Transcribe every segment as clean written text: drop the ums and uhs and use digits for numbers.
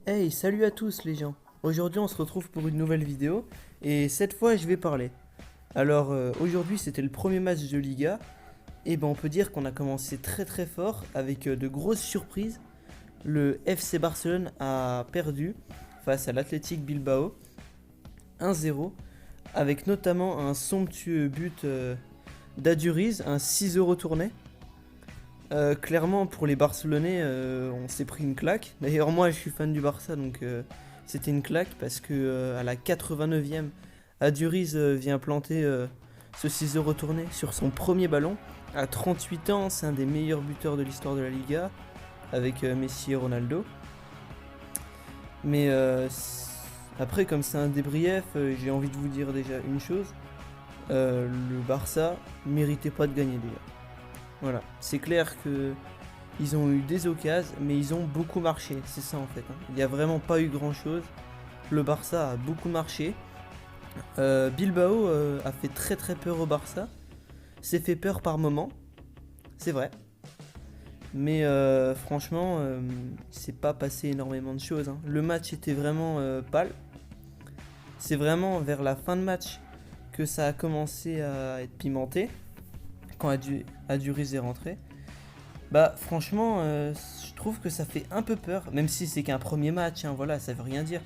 Hey, salut à tous les gens. Aujourd'hui on se retrouve pour une nouvelle vidéo et cette fois je vais parler. Alors aujourd'hui c'était le premier match de Liga et ben on peut dire qu'on a commencé très très fort avec de grosses surprises. Le FC Barcelone a perdu face à l'Athletic Bilbao 1-0 avec notamment un somptueux but d'Aduriz, un 6 euros tourné. Clairement pour les Barcelonais on s'est pris une claque. D'ailleurs moi je suis fan du Barça donc c'était une claque parce que à la 89e Aduriz vient planter ce 6 euros tourné sur son premier ballon. À 38 ans c'est un des meilleurs buteurs de l'histoire de la Liga avec Messi et Ronaldo. Mais après comme c'est un débrief j'ai envie de vous dire déjà une chose. Le Barça méritait pas de gagner déjà. Voilà, c'est clair que ils ont eu des occasions, mais ils ont beaucoup marché, c'est ça en fait. Il n'y a vraiment pas eu grand chose. Le Barça a beaucoup marché. Bilbao a fait très très peur au Barça. S'est fait peur par moment, c'est vrai. Mais franchement, c'est pas passé énormément de choses. Le match était vraiment pâle. C'est vraiment vers la fin de match que ça a commencé à être pimenté. Quand Aduriz est rentré, bah franchement je trouve que ça fait un peu peur, même si c'est qu'un premier match, voilà, ça veut rien dire,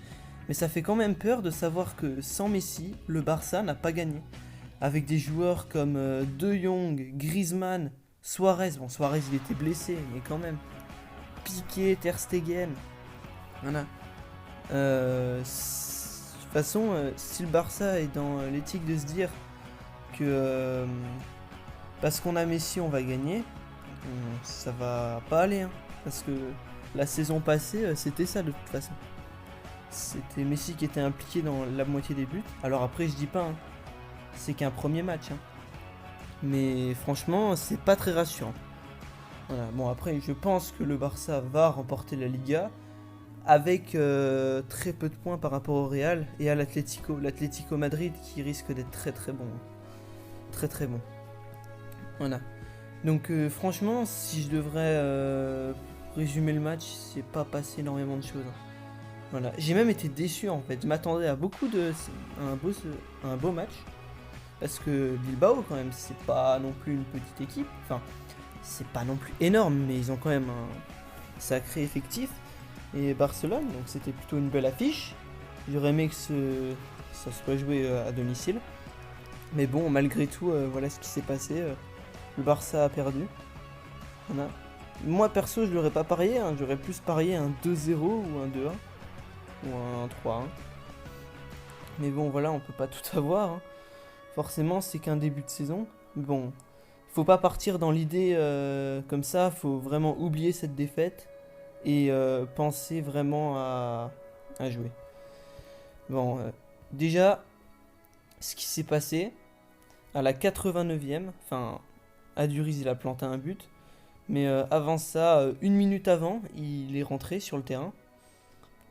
mais ça fait quand même peur de savoir que sans Messi, le Barça n'a pas gagné, avec des joueurs comme De Jong, Griezmann, Suarez, bon Suarez il était blessé, mais quand même, Piqué, Ter Stegen, voilà. De toute façon, si le Barça est dans l'éthique de se dire que parce qu'on a Messi on va gagner, ça va pas aller parce que la saison passée c'était ça de toute façon. C'était Messi qui était impliqué dans la moitié des buts. Alors après je dis pas, c'est qu'un premier match, mais franchement c'est pas très rassurant. Voilà. Bon après je pense que le Barça va remporter la Liga avec très peu de points par rapport au Real et à l'Atlético Madrid qui risque d'être très très bon. Très très bon. Voilà. Donc franchement, si je devrais résumer le match, c'est pas passé énormément de choses. Voilà. J'ai même été déçu en fait. Je m'attendais à un beau match. Parce que Bilbao quand même, c'est pas non plus une petite équipe. Enfin, c'est pas non plus énorme, mais ils ont quand même un sacré effectif. Et Barcelone, donc c'était plutôt une belle affiche. J'aurais aimé que ça soit joué à domicile. Mais bon, malgré tout, voilà ce qui s'est passé. Le Barça a perdu. Voilà. Moi perso je l'aurais pas parié, j'aurais plus parié un 2-0 ou un 2-1 ou un 3-1. Mais bon voilà, on peut pas tout avoir. Forcément c'est qu'un début de saison. Bon, faut pas partir dans l'idée comme ça, faut vraiment oublier cette défaite et penser vraiment à jouer. Bon, déjà, ce qui s'est passé à la 89e, enfin Aduriz il a planté un but, mais avant ça, une minute avant, il est rentré sur le terrain.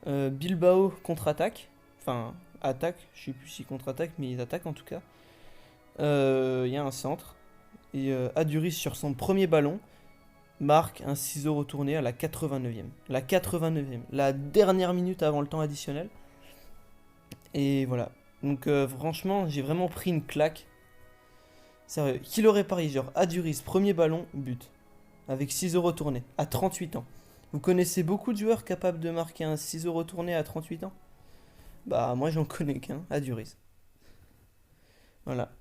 Bilbao contre-attaque, enfin attaque, je sais plus si contre-attaque, mais ils attaquent en tout cas. Il y a un centre, et Aduriz sur son premier ballon marque un 6 euros retourné à la 89e. La 89e, la dernière minute avant le temps additionnel. Et voilà, donc franchement j'ai vraiment pris une claque. Sérieux, qui l'aurait parié, genre Aduriz, premier ballon, but. Avec 6 euros retourné, à 38 ans. Vous connaissez beaucoup de joueurs capables de marquer un 6 euros retourné à 38 ans? Bah moi j'en connais qu'un, Aduriz. Voilà.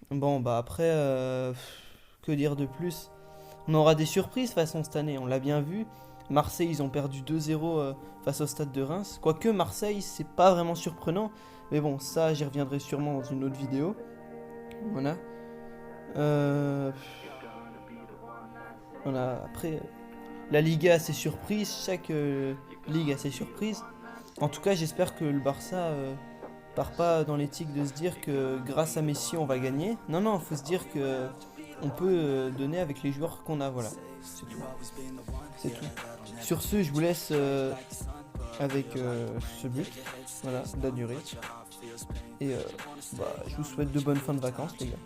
Bon bah après, que dire de plus? On aura des surprises de toute façon cette année, on l'a bien vu. Marseille ils ont perdu 2-0 face au stade de Reims. Quoique Marseille c'est pas vraiment surprenant. Mais bon ça j'y reviendrai sûrement dans une autre vidéo. Voilà. Voilà, après, la Liga a ses surprises, chaque ligue a ses surprises. En tout cas, j'espère que le Barça part pas dans l'éthique de se dire que grâce à Messi on va gagner. Non, non, faut se dire que on peut donner avec les joueurs qu'on a, voilà. C'est tout. C'est tout. Sur ce, je vous laisse avec ce but, voilà, d'Aduriz. Et je vous souhaite de bonnes fins de vacances les gars.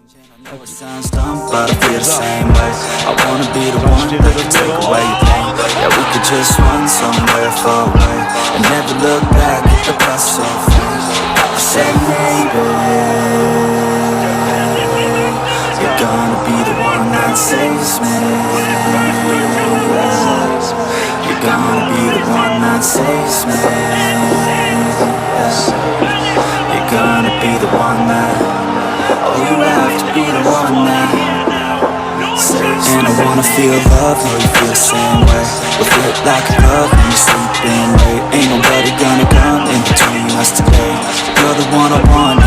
It sounds dumb, but I feel the same way. I wanna be the one that can take away your pain. Yeah, we could just run somewhere far away. I never look back at the past so fast. I said maybe you're gonna be the one that saves me. You're gonna be the one that saves me. You're gonna be the one that, oh, you have to be the one that saves me. And I wanna feel love, know you feel the same way. We'll feel it like a glove when you're sleeping late. Ain't nobody gonna come in between us today. You're the one I want